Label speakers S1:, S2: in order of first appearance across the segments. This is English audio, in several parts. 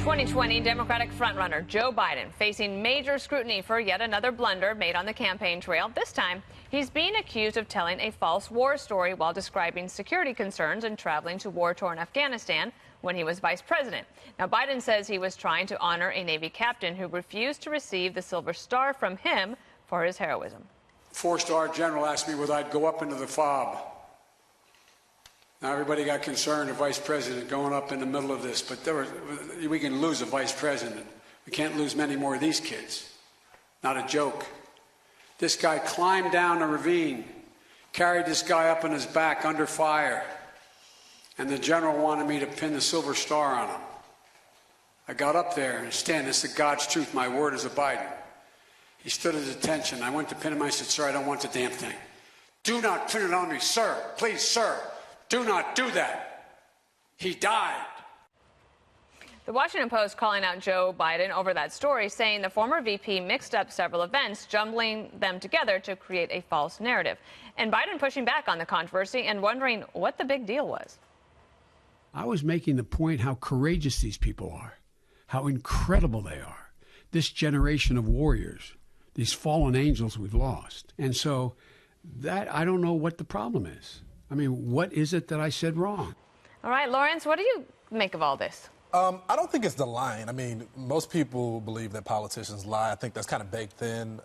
S1: 2020 Democratic frontrunner Joe Biden facing major scrutiny for yet another blunder made on the campaign trail. This time, he's being accused of telling a false war story while describing security concerns and traveling to war-torn Afghanistan when he was vice president. Now, Biden says he was trying to honor a Navy captain who refused to receive the Silver Star from him for his heroism.
S2: Four-star general asked me whether I'd go up into the FOB. Now, everybody got concerned, the vice president going up in the middle of this, but we can lose a vice president. We can't lose many more of these kids. Not a joke. This guy climbed down a ravine, carried this guy up on his back under fire, and the general wanted me to pin the Silver Star on him. I got up there and stand, this is God's truth, my word is a Biden. He stood at attention. I went to pin him, I said, sir, I don't want the damn thing. Do not pin it on me, sir. Please, sir. Do not do that. He died.
S1: The Washington Post calling out Joe Biden over that story, saying the former VP mixed up several events, jumbling them together to create a false narrative. And Biden pushing back on the controversy and wondering what the big deal was.
S3: I was making the point how courageous these people are, how incredible they are. This generation of warriors, these fallen angels we've lost. And so that I don't know what the problem is. I mean, what is it that I said wrong?
S1: All right, Lawrence, what do you make of all this?
S4: I don't think it's the lying. I mean, most people believe that politicians lie. I think that's kind of baked in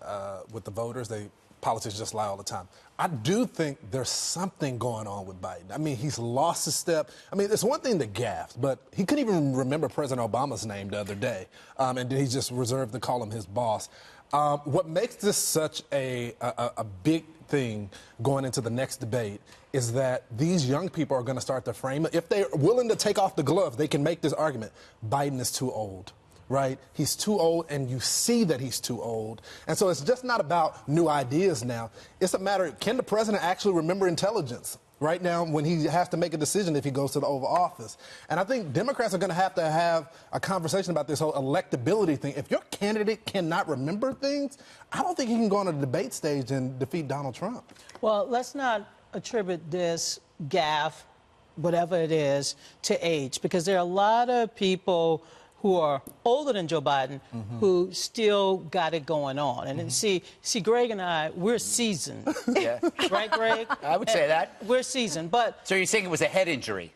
S4: with the voters. Politicians just lie all the time. I do think there's something going on with Biden. I mean, he's lost his step. I mean, it's one thing to gaffe, but he couldn't even remember President Obama's name the other day, and he just reserved to call him his boss. What makes this such a big thing going into the next debate is that these young people are going to start to frame it. If they're willing to take off the glove, they can make this argument. Biden is too old, right? He's too old, and you see that he's too old. And so it's just not about new ideas now. It's a matter of, can the president actually remember intelligence right now when he has to make a decision if he goes to the Oval Office? And I think Democrats are going to have a conversation about this whole electability thing. If your candidate cannot remember things, I don't think he can go on a debate stage and defeat Donald Trump.
S5: Well, let's not attribute this gaffe, whatever it is, to age, because there are a lot of people who are older than Joe Biden who still got it going on. And then see, Greg and I, we're seasoned.
S6: Yeah.
S5: Right, Greg?
S6: I would say that.
S5: We're seasoned, but...
S6: So you're saying it was a head injury?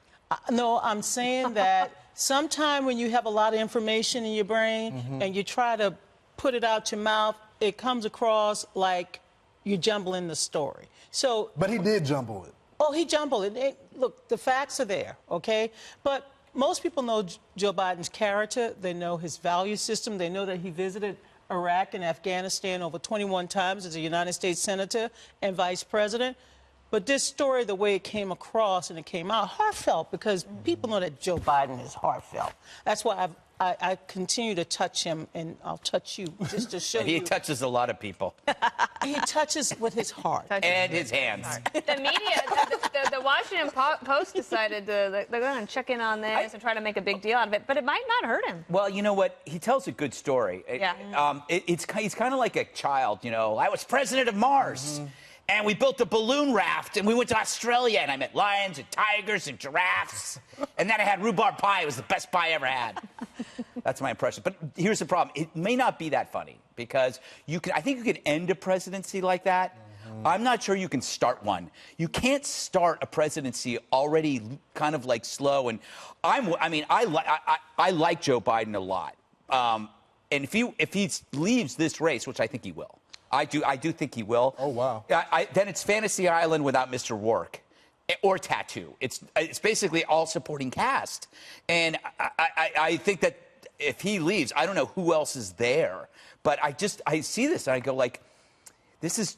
S5: No, I'm saying that sometime when you have a lot of information in your brain and you try to put it out your mouth, it comes across like you're jumbling the story. So...
S4: But he did jumble it.
S5: Oh, he jumbled it. Look, the facts are there, okay? But most people know Joe Biden's character. They know his value system. They know that he visited Iraq and Afghanistan over 21 times as a United States senator and vice president. But this story, the way it came across and it came out, heartfelt, because people know that Joe Biden is heartfelt. That's why I continue to touch him, and I'll touch you just to show you.
S6: He touches a lot of people.
S5: He touches with his heart.
S6: And his hands.
S1: The media, the Washington Post decided they're going to check in on this and try to make a big deal out of it, but it might not hurt him.
S6: Well, you know what? He tells a good story.
S1: Yeah.
S6: He's kind of like a child, you know. I was president of Mars. And we built a balloon raft, and we went to Australia, and I met lions and tigers and giraffes. And then I had rhubarb pie. It was the best pie I ever had. That's my impression. But here's the problem. It may not be that funny, because I think you can end a presidency like that. I'm not sure you can start one. You can't start a presidency already kind of like slow. And I like Joe Biden a lot. And if he leaves this race, which I think he will, I do think he will.
S4: Oh, wow.
S6: Then it's Fantasy Island without Mr. Rourke or Tattoo. It's basically all supporting cast. And I think that if he leaves, I don't know who else is there. But I see this and I go like, this is...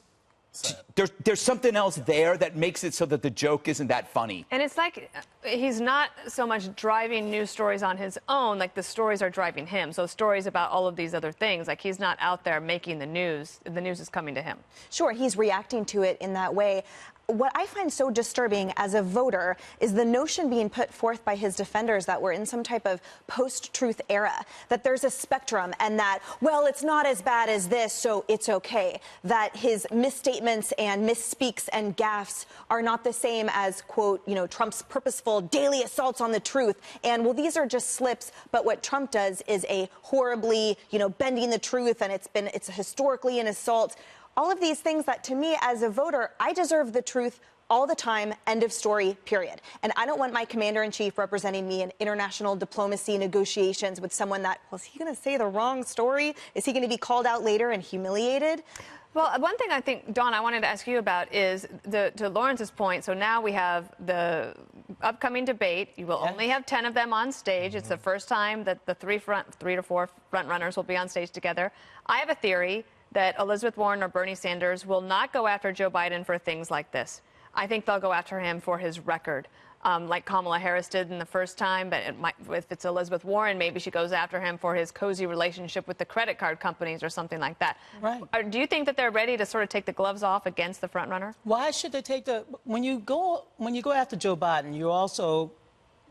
S6: There's something else there that makes it so that the joke isn't that funny.
S1: And it's like he's not so much driving news stories on his own, like the stories are driving him. So stories about all of these other things, like he's not out there making the news is coming to him.
S7: Sure, he's reacting to it in that way. what I find so disturbing as a voter is the notion being put forth by his defenders that we're in some type of post-truth era, that there's a spectrum and that, well, it's not as bad as this, so it's okay, that his misstatements and misspeaks and gaffes are not the same as, quote, Trump's purposeful daily assaults on the truth. And, well, these are just slips, but what Trump does is a horribly, bending the truth, and it's historically an assault. All of these things that, to me, as a voter, I deserve the truth all the time, end of story, period. And I don't want my commander-in-chief representing me in international diplomacy negotiations with someone that, well, is he going to say the wrong story? Is he going to be called out later and humiliated?
S1: Well, one thing I think, Dawn, I wanted to ask you about is, to Lawrence's point, so now we have the upcoming debate. You will only have 10 of them on stage. It's the first time that the 3 to 4 front runners will be on stage together. I have a theory that Elizabeth Warren or Bernie Sanders will not go after Joe Biden for things like this. I think they'll go after him for his record, like Kamala Harris did in the first time. But if it's Elizabeth Warren, maybe she goes after him for his cozy relationship with the credit card companies or something like that.
S5: Right.
S1: Do you think that they're ready to sort of take the gloves off against the front runner?
S5: Why should they take when you go after Joe Biden, you're also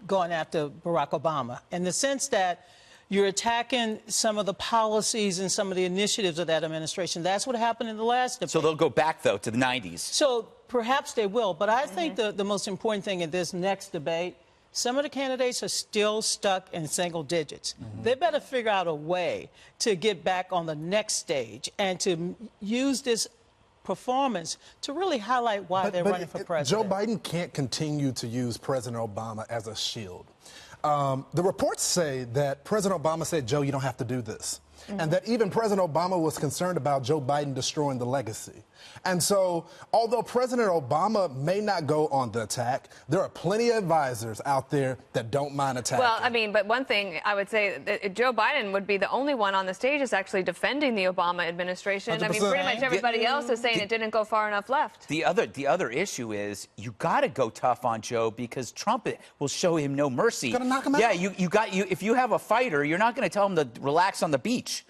S5: going after Barack Obama, in the sense that you're attacking some of the policies and some of the initiatives of that administration. That's what happened in the last debate.
S6: So they'll go back, though, to the 90s.
S5: So perhaps they will. But I think the most important thing in this next debate, some of the candidates are still stuck in single digits. They better figure out a way to get back on the next stage and to use this performance to really highlight why they're running for president.
S4: Joe Biden can't continue to use President Obama as a shield. The reports say that President Obama said, Joe, you don't have to do this. And that even President Obama was concerned about Joe Biden destroying the legacy. And so, although President Obama may not go on the attack, there are plenty of advisors out there that don't mind attacking.
S1: Well, I mean, but one thing I would say, that Joe Biden would be the only one on the stage is actually defending the Obama administration.
S4: 100%.
S1: I mean, pretty much everybody else is saying it didn't go far enough left.
S6: The other issue is you got to go tough on Joe because Trump will show him no mercy.
S4: Gonna knock him out.
S6: Yeah, if you have a fighter, you're not going to tell him to relax on the beach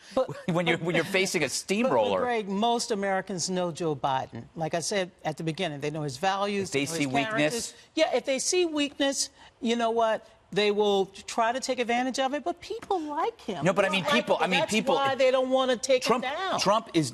S6: when you're facing a steamroller.
S5: But Greg, most Americans know Joe Biden. Like I said at the beginning, they know his values.
S6: If they see weakness.
S5: Yeah, if they see weakness, you know what? They will try to take advantage of it, but people like him.
S6: No, but I mean, people.
S5: That's why they don't want to take
S6: Trump,
S5: it down.
S6: Trump is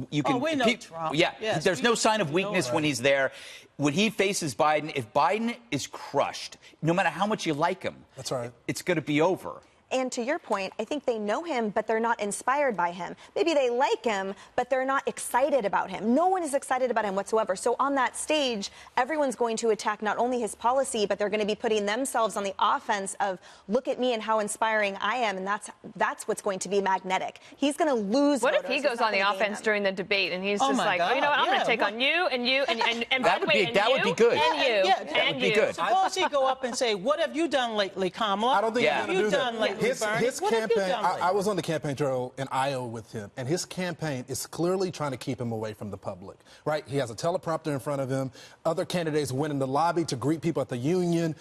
S6: you can.
S5: We know Trump.
S6: Yeah,
S5: yes,
S6: there's no sign of weakness when he's there. When he faces Biden, if Biden is crushed, no matter how much you like him,
S4: that's right,
S6: it's going to be over.
S7: And to your point, I think they know him, but they're not inspired by him. Maybe they like him, but they're not excited about him. No one is excited about him whatsoever. So on that stage, everyone's going to attack not only his policy, but they're going to be putting themselves on the offense of, look at me and how inspiring I am. And that's what's going to be magnetic. He's going to lose.
S1: What if he goes on the offense during the debate and he's just like, oh, you know what, I'm going to take on you and you and by the way,
S6: that would be good.
S1: And you.
S6: That would be good.
S5: Suppose he go up and say, what have you done lately, Kamala?
S4: I don't think he's going to do that. His campaign, I was on the campaign trail in Iowa with him, and his campaign is clearly trying to keep him away from the public, right? He has a teleprompter in front of him. Other candidates went in the lobby to greet people at the union.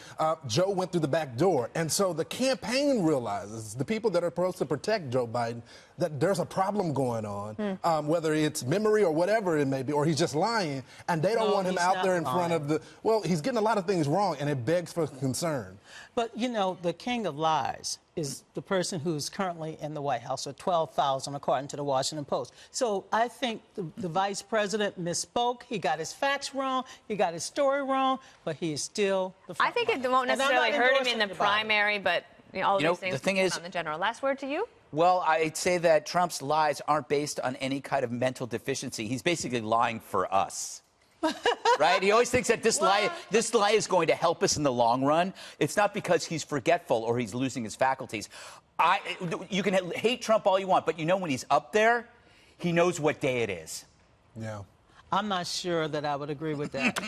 S4: Joe went through the back door. And so the campaign realizes, the people that are supposed to protect Joe Biden, that there's a problem going on, whether it's memory or whatever it may be, or he's just lying, and they don't want him out there in front of the, well, he's getting a lot of things wrong, and it begs for concern.
S5: But, the king of lies is the person who's currently in the White House, or 12,000, according to the Washington Post. So I think the vice president misspoke. He got his facts wrong. He got his story wrong, but he is still the front
S1: I think it won't necessarily hurt him in the primary, but all these things
S6: the thing is,
S1: on the general. Last word to you?
S6: Well, I'd say that Trump's lies aren't based on any kind of mental deficiency. He's basically lying for us. Right? He always thinks that this lie is going to help us in the long run. It's not because he's forgetful or he's losing his faculties. You can hate Trump all you want, but when he's up there, he knows what day it is.
S4: Yeah.
S5: I'm not sure that I would agree with that.